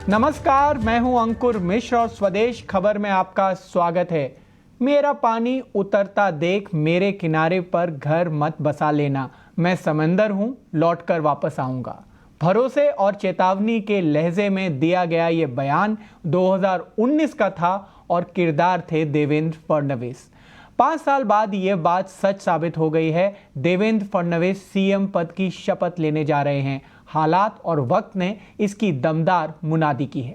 नमस्कार, मैं हूं अंकुर मिश्र और स्वदेश खबर में आपका स्वागत है। मेरा पानी उतरता देख मेरे किनारे पर घर मत बसा लेना, मैं समंदर हूं, लौटकर वापस आऊंगा। भरोसे और चेतावनी के लहजे में दिया गया ये बयान 2019 का था और किरदार थे देवेंद्र फडणवीस। 5 साल बाद ये बात सच साबित हो गई है। देवेंद्र फडणवीस सीएम पद की शपथ लेने जा रहे हैं। हालात और वक्त ने इसकी दमदार मुनादी की है।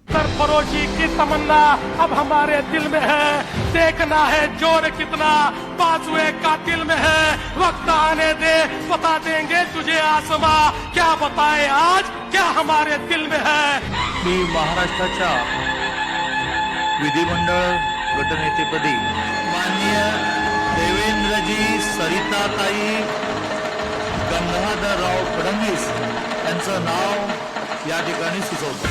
सरफरोशी की तमन्ना अब हमारे दिल में है, देखना है जोर कितना बाजुए का दिल में है। वक्त आने दे, बता देंगे तुझे आसमां, क्या बताए आज क्या हमारे दिल में है। मी महाराष्ट्राच्या विधिमंडळ गटनेतेपदी माननीय देवेंद्रजी, सरिताताई, गंगाधरराव फडणवीस यांचं नाव या ठिकाणी सुचवतो।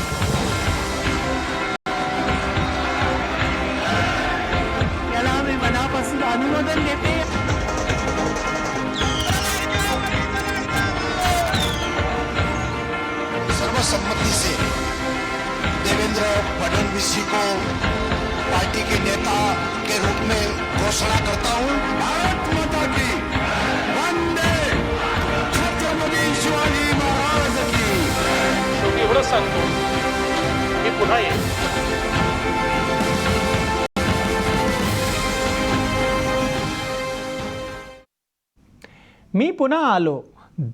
याला मी मनापासून अनुमोदन देते। सर्वसम्मति से देवेंद्र फडणवीस जी को पार्टी के नेता के रूप में घोषणा करता हूं। भारत माता की वंदे, छत्रपती शिवाजी महाराज की। शेवटी एवढंच सांगतो मी पुन्हा येईन। मी पुनः आलो।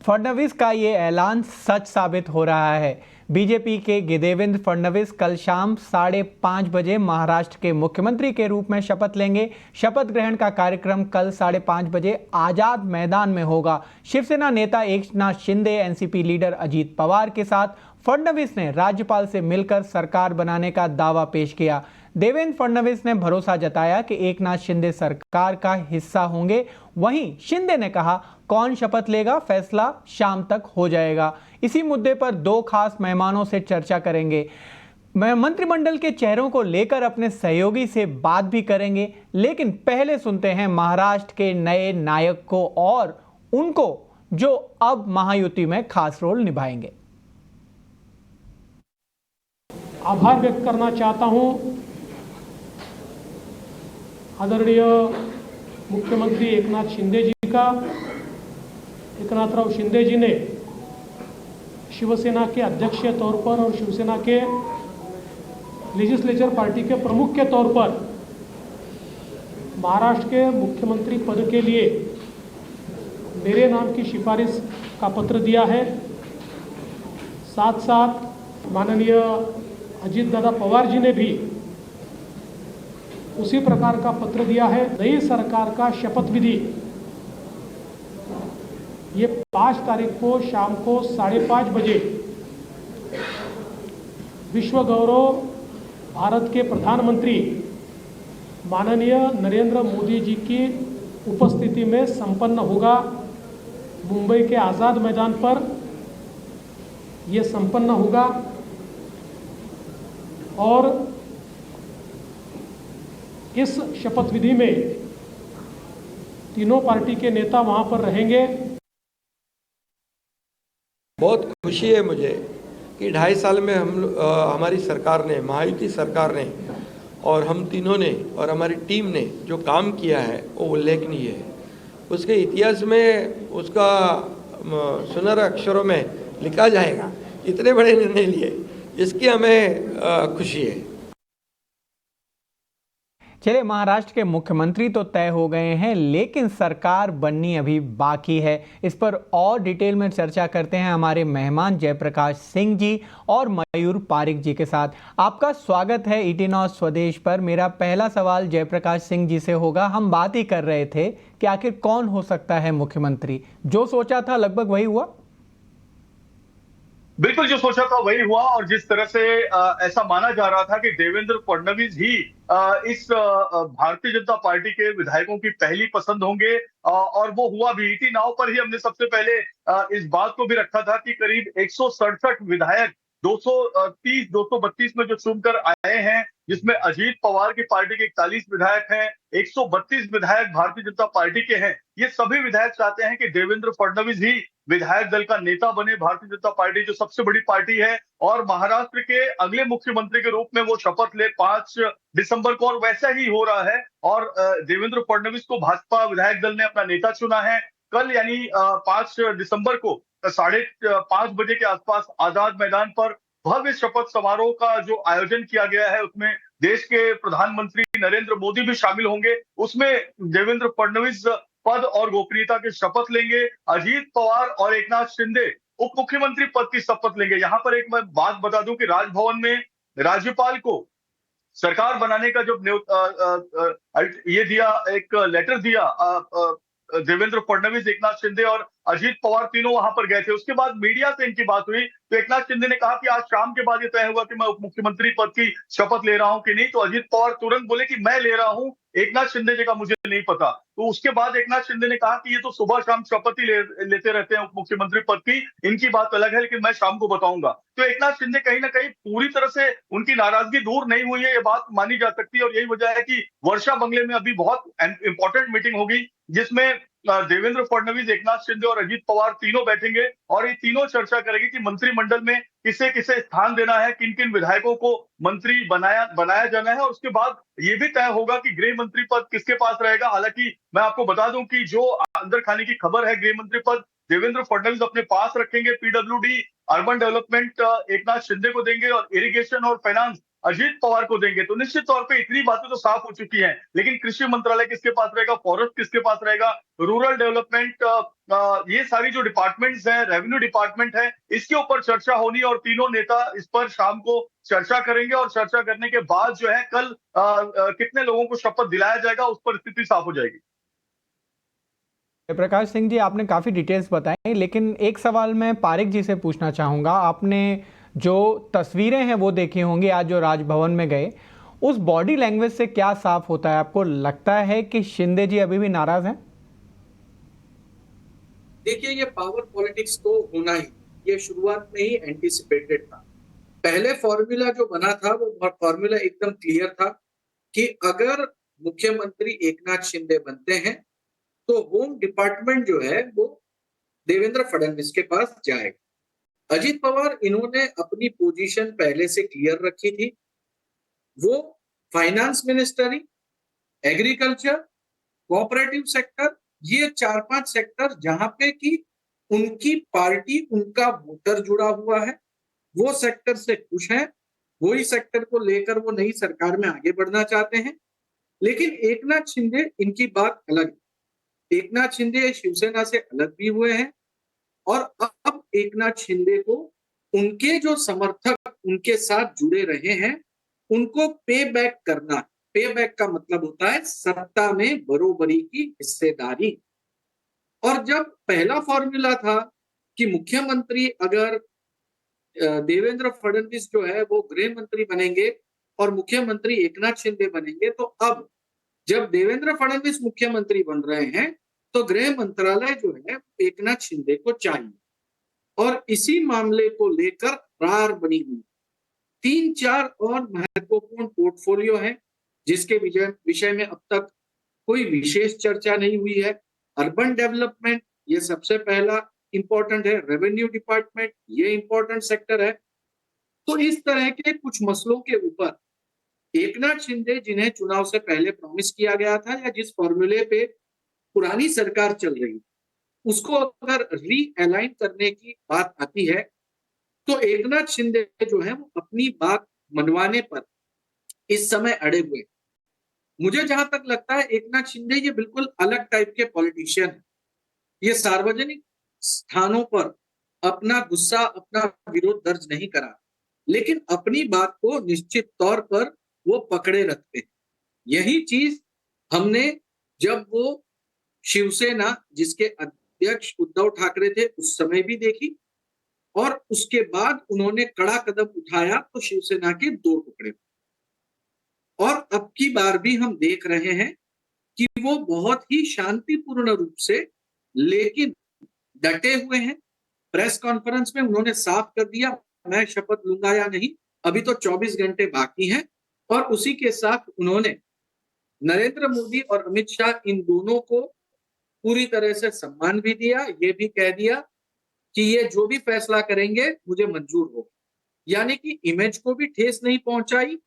फडणवीस का ये ऐलान सच साबित हो रहा है। बीजेपी के देवेंद्र फडणवीस कल शाम 5:30 बजे महाराष्ट्र के मुख्यमंत्री के रूप में शपथ लेंगे। शपथ ग्रहण का कार्यक्रम कल 5:30 बजे आजाद मैदान में होगा। शिवसेना नेता एकनाथ शिंदे, एनसीपी लीडर अजीत पवार के साथ फडणवीस ने राज्यपाल से मिलकर सरकार बनाने का दावा पेश किया। देवेंद्र फडणवीस ने भरोसा जताया कि एकनाथ शिंदे सरकार का हिस्सा होंगे। वहीं शिंदे ने कहा, कौन शपथ लेगा फैसला शाम तक हो जाएगा। इसी मुद्दे पर 2 खास मेहमानों से चर्चा करेंगे। मंत्रिमंडल के चेहरों को लेकर अपने सहयोगी से बात भी करेंगे। लेकिन पहले सुनते हैं महाराष्ट्र के नए नायक को और उनको जो अब महायुति में खास रोल निभाएंगे। आभार व्यक्त करना चाहता हूं आदरणीय मुख्यमंत्री एकनाथ शिंदे जी का। एकनाथराव शिंदे जी ने शिवसेना के अध्यक्ष के तौर पर और शिवसेना के लेजिस्लेचर पार्टी के प्रमुख के तौर पर महाराष्ट्र के मुख्यमंत्री पद के लिए मेरे नाम की सिफारिश का पत्र दिया है। साथ साथ माननीय अजीत दादा पवार जी ने भी उसी प्रकार का पत्र दिया है। नई सरकार का शपथ विधि ये 5 तारीख को शाम को 5:30 बजे विश्व गौरव भारत के प्रधानमंत्री माननीय नरेंद्र मोदी जी की उपस्थिति में संपन्न होगा। मुंबई के आज़ाद मैदान पर ये संपन्न होगा और इस शपथ विधि में तीनों पार्टी के नेता वहां पर रहेंगे। बहुत खुशी है मुझे कि 2.5 साल में हमारी सरकार ने, महायुति सरकार ने और हम तीनों ने और हमारी टीम ने जो काम किया है वो उल्लेखनीय है। उसके इतिहास में उसका सुनहरे अक्षरों में लिखा जाएगा। इतने बड़े निर्णय लिए, इसकी हमें खुशी है। चलिए, महाराष्ट्र के मुख्यमंत्री तो तय हो गए हैं, लेकिन सरकार बननी अभी बाकी है। इस पर और डिटेल में चर्चा करते हैं हमारे मेहमान जयप्रकाश सिंह जी और मयूर पारिक जी के साथ। आपका स्वागत है ET Now स्वदेश पर। मेरा पहला सवाल जयप्रकाश सिंह जी से होगा। हम बात ही कर रहे थे कि आखिर कौन हो सकता है मुख्यमंत्री। जो सोचा था लगभग वही हुआ? बिल्कुल, जो सोचा था वही हुआ। और जिस तरह से ऐसा माना जा रहा था कि देवेंद्र फडणवीस ही इस भारतीय जनता पार्टी के विधायकों की पहली पसंद होंगे, और वो हुआ भी। ET Now पर ही हमने सबसे पहले इस बात को भी रखा था कि करीब 167 विधायक 230-232 में जो चुनकर आए हैं, जिसमें अजीत पवार की पार्टी के 41 विधायक हैं, 132 विधायक भारतीय जनता पार्टी के हैं। ये सभी विधायक चाहते हैं कि देवेंद्र फडणवीस ही विधायक दल का नेता बने, भारतीय जनता पार्टी जो सबसे बड़ी पार्टी है, और महाराष्ट्र के अगले मुख्यमंत्री के रूप में वो शपथ ले 5 दिसंबर को, और वैसा ही हो रहा है। और देवेंद्र फडणवीस को भाजपा विधायक दल ने अपना नेता चुना है। कल यानी 5 दिसंबर को 5:30 बजे के आसपास आजाद मैदान पर भव्य शपथ समारोह का जो आयोजन किया गया है, उसमें देश के प्रधानमंत्री नरेंद्र मोदी भी शामिल होंगे। उसमें देवेंद्र फडणवीस पद और गोपनीयता की शपथ लेंगे। अजीत पवार और एकनाथ शिंदे उप मुख्यमंत्री पद की शपथ लेंगे। यहां पर एक मैं बात बता दूं कि राजभवन में राज्यपाल को सरकार बनाने का जब ये दिया, एक लेटर दिया, देवेंद्र फडणवीस, एकनाथ शिंदे और अजीत पवार तीनों वहां पर गए थे। उसके बाद मीडिया से इनकी बात हुई तो एकनाथ शिंदे ने कहा कि आज शाम के बाद ये तय होगा कि मैं उप मुख्यमंत्री पद की शपथ ले रहा हूं कि नहीं। तो अजीत पवार तुरंत बोले कि मैं ले रहा हूं, एकनाथ शिंदे जी का मुझे नहीं पता। तो उसके बाद एकनाथ शिंदे ने कहा कि ये तो सुबह शाम शपथ ही लेते रहते हैं उप मुख्यमंत्री पद की, इनकी बात अलग है, लेकिन मैं शाम को बताऊंगा। तो एकनाथ शिंदे कहीं ना कहीं पूरी तरह से उनकी नाराजगी दूर नहीं हुई है, ये बात मानी जा सकती है। और यही वजह है कि वर्षा बंगले में अभी बहुत इंपॉर्टेंट मीटिंग होगी, जिसमें देवेंद्र फडणवीस, एकनाथ शिंदे और अजीत पवार तीनों बैठेंगे और ये तीनों चर्चा करेंगे कि मंत्रिमंडल में किसे किसे स्थान देना है, किन किन विधायकों को मंत्री बनाया जाना है। और उसके बाद ये भी तय होगा कि गृह मंत्री पद किसके पास रहेगा। हालांकि मैं आपको बता दूं कि जो अंदर खाने की खबर है, गृह मंत्री पद देवेंद्र फडणवीस अपने पास रखेंगे, PWD urban development Eknath Shinde को देंगे और इरिगेशन और फाइनेंस अजीत पवार को देंगे। तो निश्चित तौर पे इतनी बातें तो साफ हो चुकी हैं, लेकिन कृषि मंत्रालय किसके पास रहेगा, फॉरेस्ट किसके पास रहेगा, रूरल डेवलपमेंट, ये सारी जो डिपार्टमेंट्स हैं, रेवेन्यू डिपार्टमेंट है, इसके ऊपर चर्चा होनी और तीनों नेता इस पर शाम को चर्चा करेंगे। और चर्चा करने के बाद जो है कल कितने लोगों को शपथ दिलाया जाएगा, उस पर स्थिति साफ हो जाएगी। प्रकाश सिंह जी, आपने काफ़ी डिटेल्स बताई, लेकिन एक सवाल मैं पारिक जी से पूछना चाहूँगा। आपने जो तस्वीरें हैं वो देखी होंगी आज जो राजभवन में गए, उस बॉडी लैंग्वेज से क्या साफ होता है? आपको लगता है कि शिंदे जी अभी भी नाराज हैं? देखिए, ये पावर पॉलिटिक्स तो होना ही, ये शुरुआत में ही एंटीसिपेटेड था। पहले फॉर्मूला जो बना था वो फॉर्मूला एकदम क्लियर था कि अगर मुख्यमंत्री एकनाथ शिंदे बनते हैं तो होम डिपार्टमेंट जो है वो देवेंद्र फडणवीस के पास जाएगा। अजीत पवार, इन्होंने अपनी पोजीशन पहले से क्लियर रखी थी। वो finance ministry, agriculture, cooperative sector, ये 4-5 सेक्टर जहां पे कि उनकी पार्टी, उनका वोटर जुड़ा हुआ है, वो सेक्टर से खुश है, वही सेक्टर को लेकर वो नई सरकार में आगे बढ़ना चाहते हैं। लेकिन एकनाथ शिंदे, इनकी बात अलग है। एकनाथ शिंदे शिवसेना से अलग भी हुए हैं और अब एकनाथ शिंदे को उनके जो समर्थक उनके साथ जुड़े रहे हैं उनको पे बैक करना। पे बैक का मतलब होता है सत्ता में बरोबरी की हिस्सेदारी। और जब पहला फॉर्मूला था कि मुख्यमंत्री अगर देवेंद्र फडणवीस जो है वो गृह मंत्री बनेंगे और मुख्यमंत्री एकनाथ शिंदे बनेंगे, तो अब जब देवेंद्र फडणवीस मुख्यमंत्री बन रहे हैं तो गृह मंत्रालय जो है एकनाथ शिंदे को चाहिए। और इसी मामले को लेकर रार बनी हुई 3-4 और महत्वपूर्ण पोर्टफोलियो हैं जिसके विषय में अब तक कोई विशेष चर्चा नहीं हुई है। अर्बन डेवलपमेंट, ये सबसे पहला इंपॉर्टेंट है। रेवेन्यू डिपार्टमेंट, ये इंपॉर्टेंट सेक्टर है। तो इस तरह के कुछ मसलों के ऊपर एकनाथ शिंदे, जिन्हें चुनाव से पहले प्रॉमिस किया गया था या जिस फॉर्मूले पे पुरानी सरकार चल रही, उसको अगर रीअलाइन करने की बात आती है तो एकनाथ शिंदे जो है वो अपनी बात मनवाने पर इस समय अड़े हुए। मुझे जहां तक लगता है एकनाथ शिंदे ये बिल्कुल अलग टाइप के पॉलिटिशियन है। ये सार्वजनिक स्थानों पर अपना गुस्सा, अपना विरोध दर्ज नहीं करा, लेकिन अपनी बात को निश्चित तौर पर वो पकड़े रखते हैं। यही चीज हमने जब वो शिवसेना, जिसके अध्यक्ष उद्धव ठाकरे थे, उस समय भी देखी, और उसके बाद उन्होंने कड़ा कदम उठाया तो शिवसेना के 2 टुकड़े। और अब की बार भी हम देख रहे हैं कि वो बहुत ही शांतिपूर्ण रूप से लेकिन डटे हुए हैं। प्रेस कॉन्फ्रेंस में उन्होंने साफ कर दिया, मैं शपथ लूंगा या नहीं, अभी तो 24 घंटे बाकी हैं। और उसी के साथ उन्होंने नरेंद्र मोदी और अमित शाह, इन दोनों को पूरी तरह से सम्मान भी दिया, ये भी कह दिया कि ये जो भी फैसला करेंगे मुझे मंजूर हो। यानी कि इमेज को भी ठेस नहीं पहुंचाई,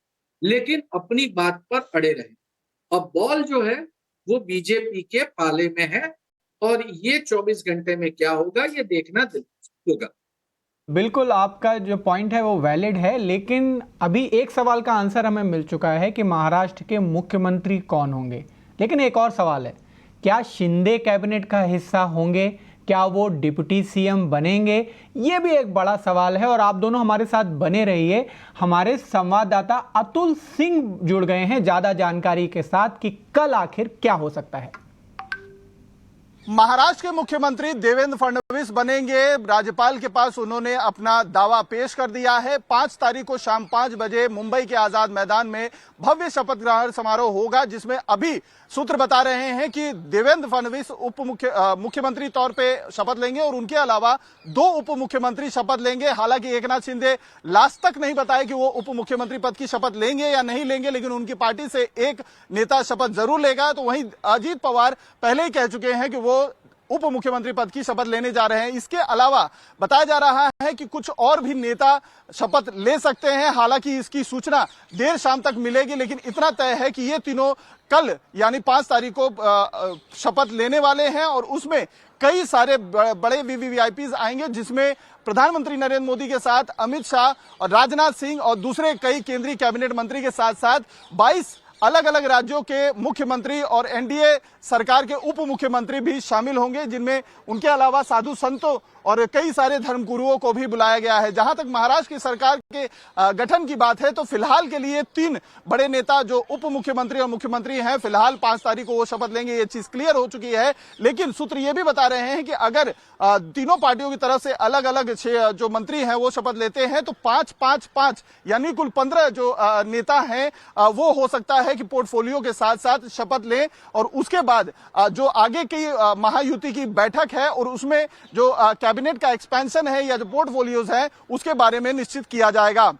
लेकिन अपनी बात पर अड़े रहे। अब बॉल जो है वो बीजेपी के पाले में है और ये 24 घंटे में क्या होगा ये देखना दिलचस्प होगा। बिल्कुल, आपका जो पॉइंट है वो वैलिड है, लेकिन अभी एक सवाल का आंसर हमें मिल चुका है कि महाराष्ट्र के मुख्यमंत्री कौन होंगे। लेकिन एक और सवाल है, क्या शिंदे कैबिनेट का हिस्सा होंगे? क्या वो डिप्टी सीएम बनेंगे? ये भी एक बड़ा सवाल है और आप दोनों हमारे साथ बने रहिए। हमारे संवाददाता अतुल सिंह जुड़ गए हैं ज़्यादा जानकारी के साथ कि कल आखिर क्या हो सकता है। महाराष्ट्र के मुख्यमंत्री देवेंद्र फडणवीस बनेंगे। राज्यपाल के पास उन्होंने अपना दावा पेश कर दिया है। 5 तारीख को शाम 5 बजे मुंबई के आजाद मैदान में भव्य शपथ ग्रहण समारोह होगा, जिसमें अभी सूत्र बता रहे हैं कि देवेंद्र फडणवीस मुख्यमंत्री तौर पे शपथ लेंगे और उनके अलावा 2 उप मुख्यमंत्री शपथ लेंगे। हालांकि एकनाथ शिंदे लास्ट तक नहीं बताए कि वो उप मुख्यमंत्री पद की शपथ लेंगे या नहीं लेंगे, लेकिन उनकी पार्टी से एक नेता शपथ जरूर लेगा। तो वहीं अजीत पवार पहले ही कह चुके हैं कि वो उप मुख्यमंत्री पद की शपथ लेने जा रहे हैं। इसके अलावा बताया जा रहा है कि कुछ और भी नेता शपथ ले सकते हैं। हालांकि इसकी सूचना देर शाम तक मिलेगी, लेकिन इतना तय है कि ये तीनों कल यानी 5 तारीख को शपथ लेने वाले हैं और उसमें कई सारे बड़े वीवीआईपीज आएंगे, जिसमें प्रधानमंत्री नरेंद्र मोदी के साथ अमित शाह और राजनाथ सिंह और दूसरे कई केंद्रीय कैबिनेट मंत्री के साथ साथ 22 अलग अलग राज्यों के मुख्यमंत्री और एनडीए सरकार के उप मुख्यमंत्री भी शामिल होंगे, जिनमें उनके अलावा साधु संतों और कई सारे धर्मगुरुओं को भी बुलाया गया है। जहां तक महाराष्ट्र की सरकार के गठन की बात है तो फिलहाल के लिए 3 बड़े नेता जो उप मुख्यमंत्री और मुख्यमंत्री हैं, फिलहाल 5 तारीख को वो शपथ लेंगे, ये चीज क्लियर हो चुकी है। लेकिन सूत्र ये भी बता रहे हैं कि अगर तीनों पार्टियों की तरफ से अलग अलग जो मंत्री हैं वो शपथ लेते हैं तो 5-5-5 यानी कुल 15 जो नेता हैं वो हो सकता है कि पोर्टफोलियो के साथ साथ शपथ लें और उसके बाद जो आगे की महायुति की बैठक है और उसमें जो कैबिनेट का एक्सपेंशन है या जो पोर्टफोलियोज है उसके बारे में निश्चित किया जाएगा।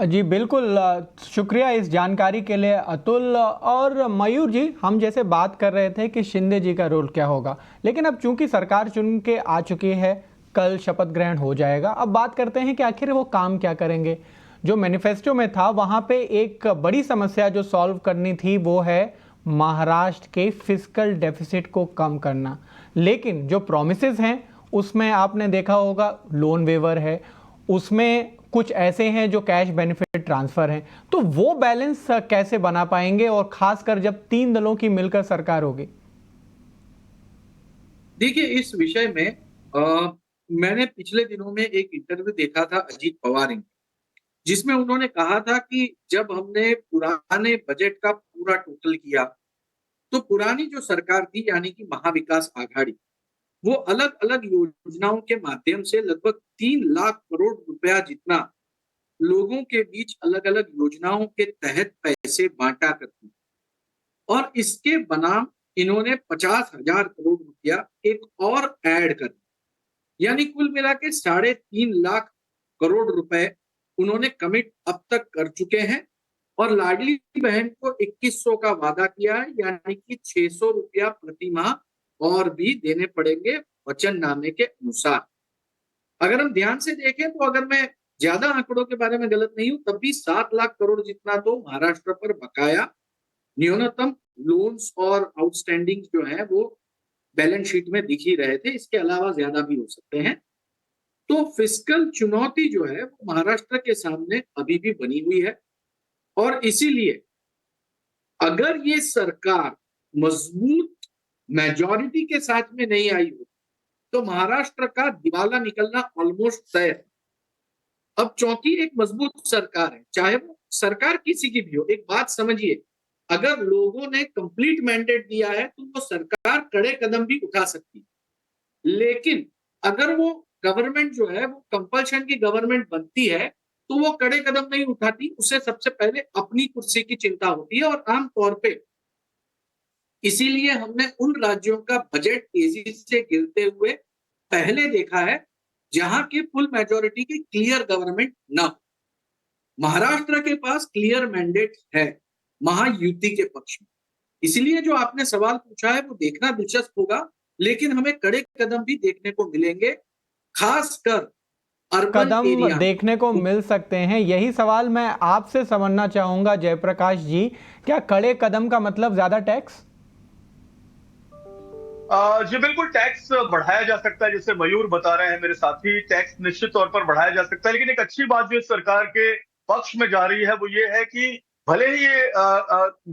जी बिल्कुल, शुक्रिया इस जानकारी के लिए अतुल। और मयूर जी, हम जैसे बात कर रहे थे कि शिंदे जी का रोल क्या होगा, लेकिन अब चूंकि सरकार चुन के आ चुकी है, कल शपथ ग्रहण हो जाएगा। अब बात करते हैं कि आखिर वो काम क्या करेंगे। जो मैनिफेस्टो में था वहां पे एक बड़ी समस्या जो सॉल्व करनी थी वो है महाराष्ट्र के फिस्कल डेफिसिट को कम करना। लेकिन जो प्रॉमिसेस हैं उसमें आपने देखा होगा लोन वेवर है, उसमें कुछ ऐसे हैं जो कैश बेनिफिट ट्रांसफर हैं। तो वो बैलेंस कैसे बना पाएंगे, और खासकर जब 3 दलों की मिलकर सरकार होगी? देखिए, इस विषय में मैंने पिछले दिनों में एक इंटरव्यू देखा था अजीत पवार, जिसमें उन्होंने कहा था कि जब हमने पुराने बजट का पूरा टोटल किया तो पुरानी जो सरकार थी यानी कि महाविकास आघाड़ी, वो अलग अलग योजनाओं के माध्यम से लगभग 3 लाख करोड़ रुपया जितना लोगों के बीच अलग अलग योजनाओं के तहत पैसे बांटा करती, और इसके बनाम इन्होंने 50,000 करोड़ रुपया एक और ऐड कर, यानी कुल मिला के 3.5 लाख करोड़ रुपए उन्होंने कमिट अब तक कर चुके हैं। और लाडली बहन को 2100 का वादा किया है, यानी कि 600 रुपया प्रति माह और भी देने पड़ेंगे वचननामे के अनुसार। अगर हम ध्यान से देखें तो अगर मैं ज्यादा आंकड़ों के बारे में गलत नहीं हूं तब भी 7 लाख करोड़ जितना तो महाराष्ट्र पर बकाया न्यूनतम लोन्स और आउटस्टैंडिंग जो है वो बैलेंस शीट में दिख ही रहे थे। इसके अलावा ज्यादा भी हो सकते हैं। तो फिस्कल चुनौती जो है वो महाराष्ट्र के सामने अभी भी बनी हुई है, और इसीलिए अगर ये सरकार मजबूत मेजॉरिटी के साथ में नहीं आई हो तो महाराष्ट्र का दिवाला निकलना ऑलमोस्ट तय है। अब चौथी एक मजबूत सरकार है, चाहे वो सरकार किसी की भी हो। एक बात समझिए, अगर लोगों ने कंप्लीट मैंडेट दिया है तो वो सरकार कड़े कदम भी उठा सकती है, लेकिन अगर वो गवर्नमेंट जो है वो कंपल्शन की गवर्नमेंट बनती है तो वो कड़े कदम नहीं उठाती, उसे सबसे पहले अपनी कुर्सी की चिंता होती है। और आमतौर पे इसीलिए हमने उन राज्यों का बजट तेजी से गिरते हुए पहले देखा है जहां की फुल मेजॉरिटी की क्लियर गवर्नमेंट न हो। महाराष्ट्र के पास क्लियर मैंडेट है महायुति के पक्ष में, इसलिए जो आपने सवाल पूछा है वो देखना दिलचस्प होगा लेकिन हमें कड़े कदम भी देखने को मिलेंगे, खासकर अर्बन कदम एरिया। देखने को मिल सकते हैं, यही सवाल मैं आपसे समझना चाहूंगा जयप्रकाश जी। क्या कड़े कदम का मतलब ज्यादा टैक्स? जी बिल्कुल, टैक्स बढ़ाया जा सकता है, जैसे मयूर बता रहे हैं मेरे साथी, टैक्स निश्चित तौर पर बढ़ाया जा सकता है। लेकिन एक अच्छी बात जो इस सरकार के पक्ष में जा रही है वो ये है कि भले ही ये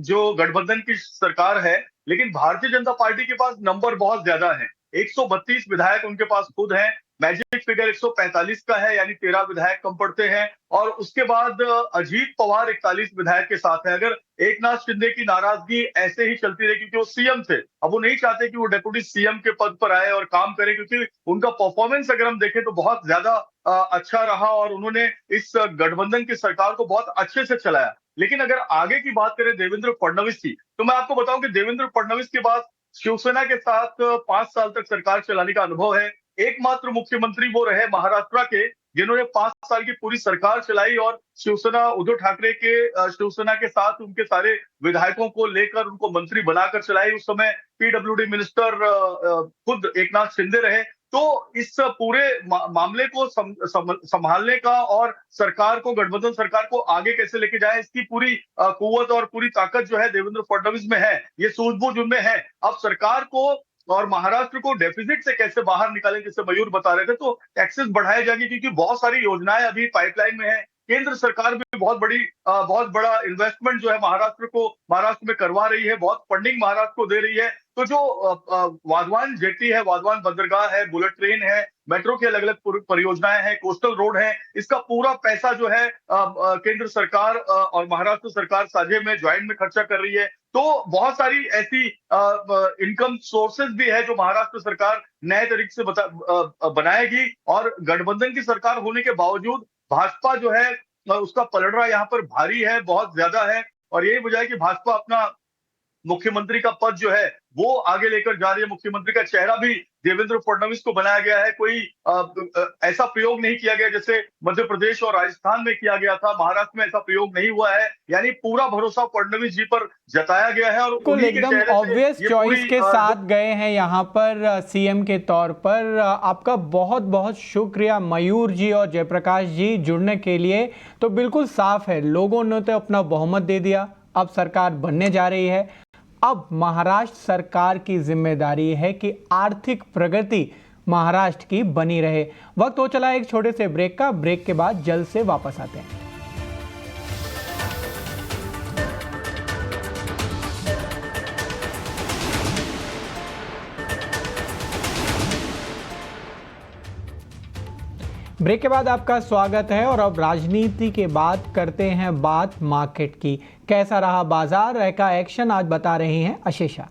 जो गठबंधन की सरकार है, लेकिन भारतीय जनता पार्टी के पास नंबर बहुत ज्यादा है। 132 विधायक उनके पास खुद हैं। मैजिक फिगर 145 का है, यानी 13 विधायक कम पड़ते हैं। और उसके बाद अजीत पवार 41 विधायक के साथ है। अगर एकनाथ शिंदे की नाराजगी ऐसे ही चलती रही, क्योंकि वो सीएम थे, अब वो नहीं चाहते कि वो डेप्यूटी सीएम के पद पर आए और काम करें, क्योंकि उनका परफॉर्मेंस अगर हम देखें तो बहुत ज्यादा अच्छा रहा और उन्होंने इस गठबंधन की सरकार को बहुत अच्छे से चलाया। लेकिन अगर आगे की बात करें देवेंद्र फडणवीस की, तो मैं आपको बताऊं कि देवेंद्र फडणवीस के बाद शिवसेना के साथ 5 साल तक सरकार चलाने का अनुभव है। एकमात्र मुख्यमंत्री वो रहे महाराष्ट्र के जिन्होंने 5 साल की पूरी सरकार चलाई और शिवसेना, उद्धव ठाकरे के शिवसेना के साथ उनके सारे विधायकों को लेकर उनको मंत्री बनाकर चलाई। उस समय पीडब्ल्यूडी मिनिस्टर खुद एकनाथ शिंदे रहे। तो इस पूरे मामले को संभालने का और सरकार को, गठबंधन सरकार को आगे कैसे लेके जाए, इसकी पूरी कुव्वत और पूरी ताकत जो है देवेंद्र फडणवीस में है। ये सूझबूझ उनमें है। अब सरकार को और महाराष्ट्र को डेफिसिट से कैसे बाहर निकालें, जैसे मयूर बता रहे थे, तो टैक्सेस बढ़ाए जाएंगे, क्योंकि बहुत सारी योजनाएं अभी पाइपलाइन में है। केंद्र सरकार भी बहुत बड़ा इन्वेस्टमेंट जो है महाराष्ट्र में करवा रही है, बहुत फंडिंग महाराष्ट्र को दे रही है। तो जो वाधवान जेटी है, वाधवान बंदरगाह है, बुलेट ट्रेन है, मेट्रो की अलग अलग परियोजनाएं हैं, कोस्टल रोड है, इसका पूरा पैसा जो है केंद्र सरकार और महाराष्ट्र सरकार साझे में, ज्वाइंट में खर्चा कर रही है। तो बहुत सारी ऐसी इनकम सोर्सेज भी है जो महाराष्ट्र सरकार नए तरीके से बनाएगी। और गठबंधन की सरकार होने के बावजूद भाजपा जो है उसका पलड़ा यहाँ पर भारी है, बहुत ज्यादा है। और यही वजह है कि भाजपा अपना मुख्यमंत्री का पद जो है वो आगे लेकर जा रही है। मुख्यमंत्री का चेहरा भी देवेंद्र फडणवीस को बनाया गया है। कोई ऐसा प्रयोग नहीं किया गया जैसे मध्य प्रदेश और राजस्थान में किया गया था। महाराष्ट्र में ऐसा प्रयोग नहीं हुआ है, यानी पूरा भरोसा फडणवीस जी पर जताया गया है। और बिल्कुल एकदम ऑब्वियस चॉइस के साथ गए हैं यहाँ पर सीएम के तौर पर। आपका बहुत बहुत शुक्रिया मयूर जी और जयप्रकाश जी जुड़ने के लिए। तो बिल्कुल साफ है, लोगों ने तो अपना बहुमत दे दिया, अब सरकार बनने जा रही है। अब महाराष्ट्र सरकार की जिम्मेदारी है कि आर्थिक प्रगति महाराष्ट्र की बनी रहे। वक्त हो चला एक छोटे से ब्रेक का। ब्रेक के बाद जल्द से वापस आते हैं। ब्रेक के बाद आपका स्वागत है और अब राजनीति के बाद करते हैं बात मार्केट की। कैसा रहा बाजार का एक्शन, आज बता रही हैं अशेषा।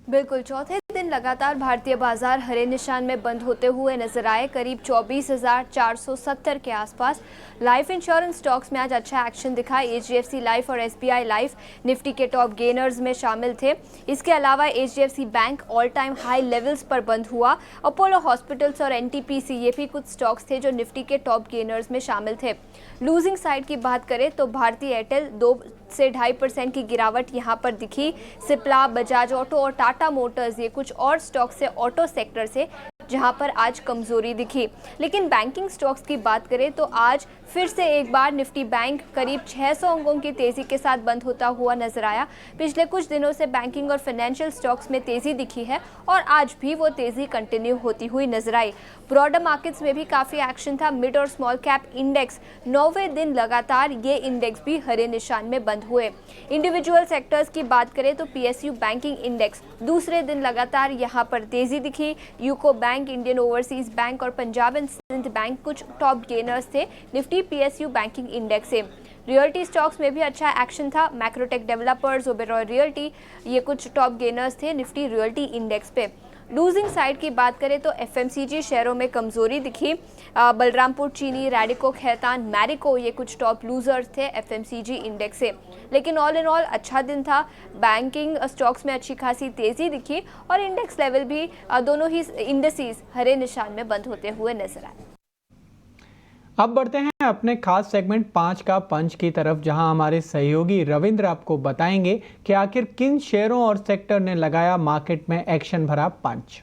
बिल्कुल, चौथे दिन लगातार भारतीय बाजार हरे निशान में बंद होते हुए नजर आए, करीब 24,470 के आसपास। लाइफ इंश्योरेंस स्टॉक्स में आज अच्छा एक्शन दिखा। एचडीएफसी लाइफ और एसबीआई लाइफ निफ्टी के टॉप गेनर्स में शामिल थे। इसके अलावा HDFC bank all time high levels पर बंद हुआ। अपोलो हॉस्पिटल्स और एनटीपीसी ये भी कुछ स्टॉक्स थे जो निफ्टी के टॉप गेनर्स में शामिल थे। लूजिंग साइड की बात करें तो भारतीय एयरटेल 2 से 2.5% की गिरावट यहां पर दिखी। सिप्ला, बजाज ऑटो और टाटा मोटर्स ये कुछ और स्टॉक से ऑटो सेक्टर से जहां पर आज कमजोरी दिखी। लेकिन बैंकिंग स्टॉक्स की बात करें तो आज फिर से एक बार निफ्टी बैंक करीब 600 अंकों की तेजी के साथ बंद होता हुआ नजर आया। पिछले कुछ दिनों से बैंकिंग और फाइनेंशियल स्टॉक्स में तेजी दिखी है और आज भी वो तेजी कंटिन्यू होती हुई नजर आई। ब्रॉडर मार्केट्स में भी काफी एक्शन था। मिड और स्मॉल कैप इंडेक्स 9वें दिन लगातार ये इंडेक्स भी हरे निशान में बंद हुए। इंडिविजुअल सेक्टर्स की बात करें तो पीएसयू बैंकिंग इंडेक्स दूसरे दिन लगातार यहाँ पर तेजी दिखी। UCO bank, Indian overseas bank और पंजाब एंड सिंध बैंक कुछ टॉप गेनर्स थे निफ्टी पीएसयू बैंकिंग इंडेक्स से। रियल्टी स्टॉक्स में भी अच्छा एक्शन था। मैक्रोटेक डेवलपर्स, ओबेरॉय रियल्टी ये कुछ टॉप गेनर्स थे निफ्टी रियल्टी इंडेक्स पे। लूजिंग साइड की बात करें तो एफएमसीजी शेयरों में कमजोरी दिखी। बलरामपुर चीनी, रैडिको खैतान, मैरिको ये कुछ टॉप लूजर्स थे एफएमसीजी इंडेक्स से। लेकिन ऑल इन ऑल अच्छा दिन था। बैंकिंग स्टॉक्स में अच्छी खासी तेजी दिखी और इंडेक्स लेवल भी दोनों ही इंडेक्सेस हरे निशान में बंद होते हुए नजर आए। अब बढ़ते हैं अपने खास सेगमेंट 5 का पंच की तरफ, जहां हमारे सहयोगी रविंद्र आपको बताएंगे कि आखिर किन शेयरों और सेक्टर ने लगाया मार्केट में एक्शन भरा पंच।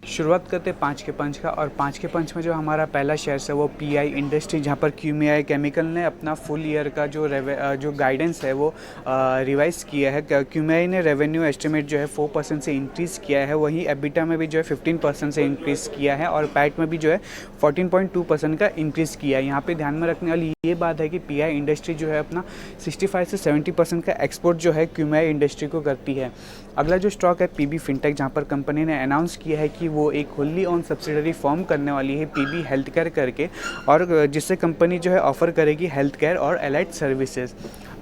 शुरुआत करते 5 के पंच का, और 5 के पंच में जो हमारा पहला शेयर है वो पीआई इंडस्ट्री, जहां पर क्यूमीआई केमिकल ने अपना फुल ईयर का जो गाइडेंस है वो रिवाइज किया है। क्यूमीआई ने रेवेन्यू एस्टिमेट जो है 4% से इंक्रीज़ किया है, वहीं एबिटा में भी जो है 15% से इंक्रीज़ किया है, और पैट में भी जो है 14.2% का इंक्रीज़ किया है। यहाँ पे ध्यान में रखने वाली ये बात है कि पीआई इंडस्ट्री जो है अपना 65 से 70% का एक्सपोर्ट जो है क्यूमीआई इंडस्ट्री को करती है। अगला जो स्टॉक है पीबी फिनटेक, जहाँ पर कंपनी ने अनाउंस किया है कि वो एक होली ऑन सब्सिडरी फॉर्म करने वाली है पीबी हेल्थ केयर करके, और जिससे कंपनी जो है ऑफर करेगी हेल्थ केयर और एलाइड सर्विसेज।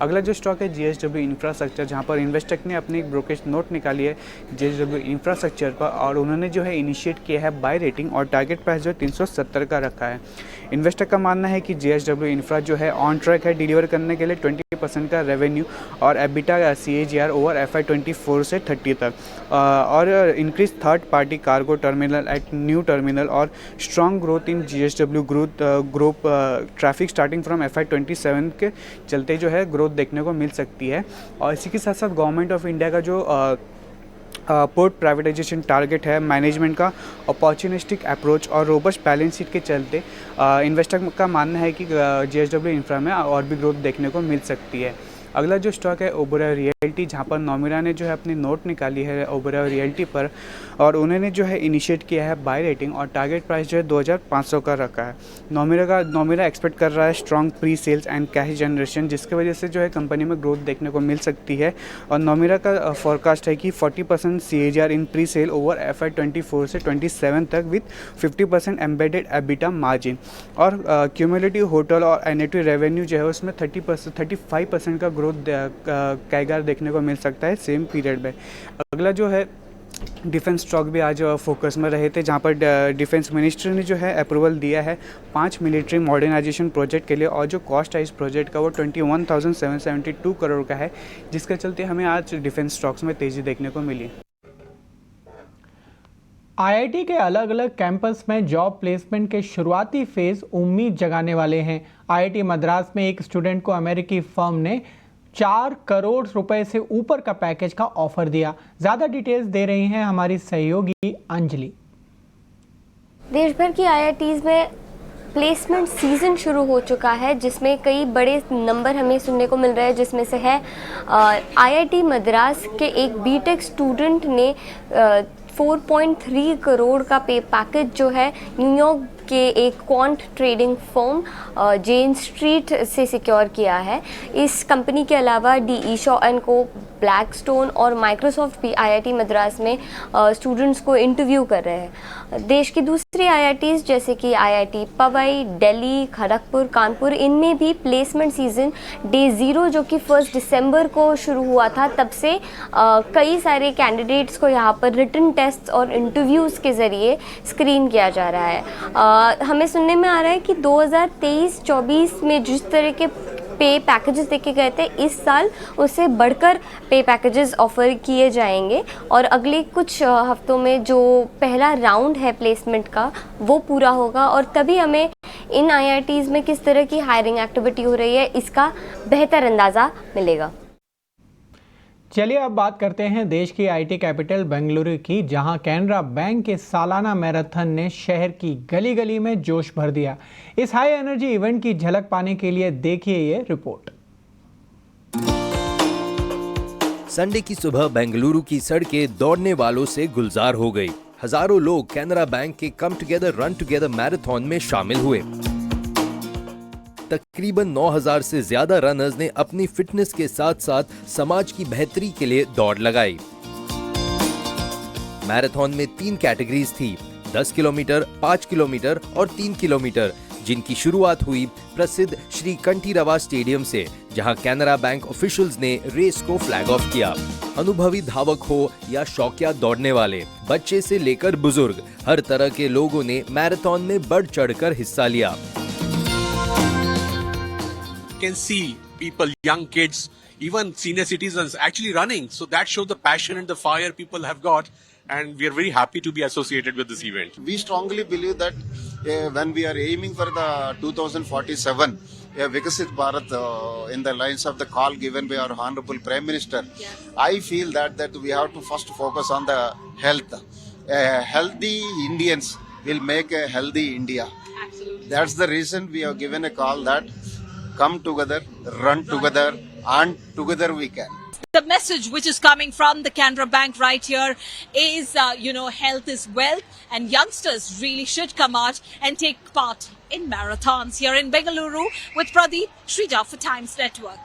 अगला जो स्टॉक है जीएसडब्ल्यू इंफ्रास्ट्रक्चर, जहाँ पर इन्वेस्टक ने अपनी एक ब्रोकरेज नोट निकाली है जीएसडब्ल्यू इंफ्रास्ट्रक्चर पर, और उन्होंने जो है इनिशिएट किया है बाय रेटिंग, और टारगेट प्राइस जो है 370 का रखा है। इन्वेस्टर का मानना है कि जीएसडब्ल्यू इंफ्रा जो है ऑन ट्रैक है डिलीवर करने के लिए 20% का रेवेन्यू और एबिटा CAGR ओवर FY24 से 30 तक, और increase third party cargo terminal at new terminal, और strong growth in JSW group traffic starting from FY27 के चलते जो है ग्रोथ देखने को मिल सकती है। और इसी के साथ साथ गवर्नमेंट ऑफ इंडिया का जो पोर्ट प्राइवेटाइजेशन टारगेट है, मैनेजमेंट का अपॉर्चुनिस्टिक अप्रोच और रोबस्ट बैलेंस शीट के चलते इन्वेस्टर का मानना है कि जीएसडब्ल्यू इंफ्रा में और भी ग्रोथ देखने को मिल सकती है। अगला जो स्टॉक है ओबेरॉय रियल्टी, जहाँ पर नोमिरा ने जो है अपनी नोट निकाली है ओबेरॉय रियल्टी पर, और उन्होंने जो है इनिशिएट किया है बाय रेटिंग, और टारगेट प्राइस जो है 2500 का रखा है। नोमिरा एक्सपेक्ट कर रहा है strong pre sales and cash generation, जिसकी वजह से जो है कंपनी में ग्रोथ देखने को मिल सकती है। और नोमिरा का फॉरकास्ट है कि 40% CAGR इन प्री सेल ओवर FY24 से 27 तक विथ 50% एम्बेडेड एबिटा मार्जिन, और क्यूमुलेटिव होटल और एनएटी रेवेन्यू जो है उसमें 35% का ग्रोथ कैगर देखने को मिल सकता है सेम पीरियड में। अगला जो है डिफेंस स्टॉक भी आज फोकस में रहे थे, जहां पर डिफेंस मिनिस्ट्री ने जो है अप्रूवल दिया है 5 मिलिट्री मॉडर्नाइजेशन प्रोजेक्ट के लिए, और जो कॉस्ट है इस प्रोजेक्ट का वो 21,772 करोड़ का है, जिसके चलते हमें आज डिफेंस स्टॉक्स में तेज़ी देखने को मिली। आईआईटी के अलग अलग कैंपस में जॉब प्लेसमेंट के शुरुआती फेज उम्मीद जगाने वाले हैं। आईआईटी मद्रास में एक स्टूडेंट को अमेरिकी फर्म ने 4 करोड़ रुपए से ऊपर का पैकेज का ऑफर दिया। ज्यादा डिटेल्स दे रही हैं हमारी सहयोगी अंजलि। देश भर की आईआईटीज में प्लेसमेंट सीज़न शुरू हो चुका है, जिसमें कई बड़े नंबर हमें सुनने को मिल रहे हैं, जिसमें से है आईआईटी मद्रास के एक बीटेक स्टूडेंट ने 4.3 करोड़ का पे पैकेज जो है न्यूयॉर्क के एक क्वांट ट्रेडिंग फर्म जेन स्ट्रीट से सिक्योर किया है। इस कंपनी के अलावा DE Shaw & Co, ब्लैकस्टोन और माइक्रोसॉफ्ट भी आईआईटी मद्रास में स्टूडेंट्स को इंटरव्यू कर रहे हैं। देश की दूसरी आईआईटीज़ जैसे कि आईआईटी पवई, दिल्ली, खड़गपुर, कानपुर, इनमें भी प्लेसमेंट सीज़न डे 0 जो कि 1 दिसंबर को शुरू हुआ था, तब से कई सारे कैंडिडेट्स को यहाँ पर रिटन टेस्ट और इंटरव्यूज़ के ज़रिए स्क्रीन किया जा रहा है। हमें सुनने में आ रहा है कि 2023-24 में जिस तरह के पे पैकेजेस देखे गए थे, इस साल उससे बढ़कर पे पैकेजेस ऑफर किए जाएंगे, और अगले कुछ हफ्तों में जो पहला राउंड है प्लेसमेंट का वो पूरा होगा, और तभी हमें इन आईआईटीज़ में किस तरह की हायरिंग एक्टिविटी हो रही है इसका बेहतर अंदाज़ा मिलेगा। चलिए अब बात करते हैं देश की आईटी कैपिटल बेंगलुरु की, जहां कैनरा बैंक के सालाना मैराथन ने शहर की गली गली में जोश भर दिया। इस हाई एनर्जी इवेंट की झलक पाने के लिए देखिए ये रिपोर्ट। संडे की सुबह बेंगलुरु की सड़कें दौड़ने वालों से गुलजार हो गई। हजारों लोग कैनरा बैंक के come together run together marathon में शामिल हुए। तकरीबन 9000 से ज्यादा रनर्स ने अपनी फिटनेस के साथ साथ समाज की बेहतरी के लिए दौड़ लगाई। मैराथन में 3 कैटेगरीज थी, 10 किलोमीटर, 5 किलोमीटर और 3 किलोमीटर, जिनकी शुरुआत हुई प्रसिद्ध श्री कंठीरवा स्टेडियम से, जहां कैनरा बैंक ऑफिशियल्स ने रेस को फ्लैग ऑफ किया। अनुभवी धावक हो या शौकिया दौड़ने वाले, बच्चे से लेकर बुजुर्ग, हर तरह के लोगों ने मैराथन में बढ़ चढ़कर हिस्सा लिया। Can see people, young kids, even senior citizens actually running. So that shows the passion and the fire people have got. and we are very happy to be associated with this event. We strongly believe that when we are aiming for the 2047 Vikasit Bharat in the lines of the call given by our Honorable Prime Minister, I feel that we have to first focus on the health. Healthy Indians will make a healthy India. Absolutely. That's the reason we have given a call that come together, run together, and together we can. The message which is coming from the Canara Bank right here is, health is wealth, and youngsters really should come out and take part in marathons. Here in Bengaluru with Pradeep, Shrija for Times Network.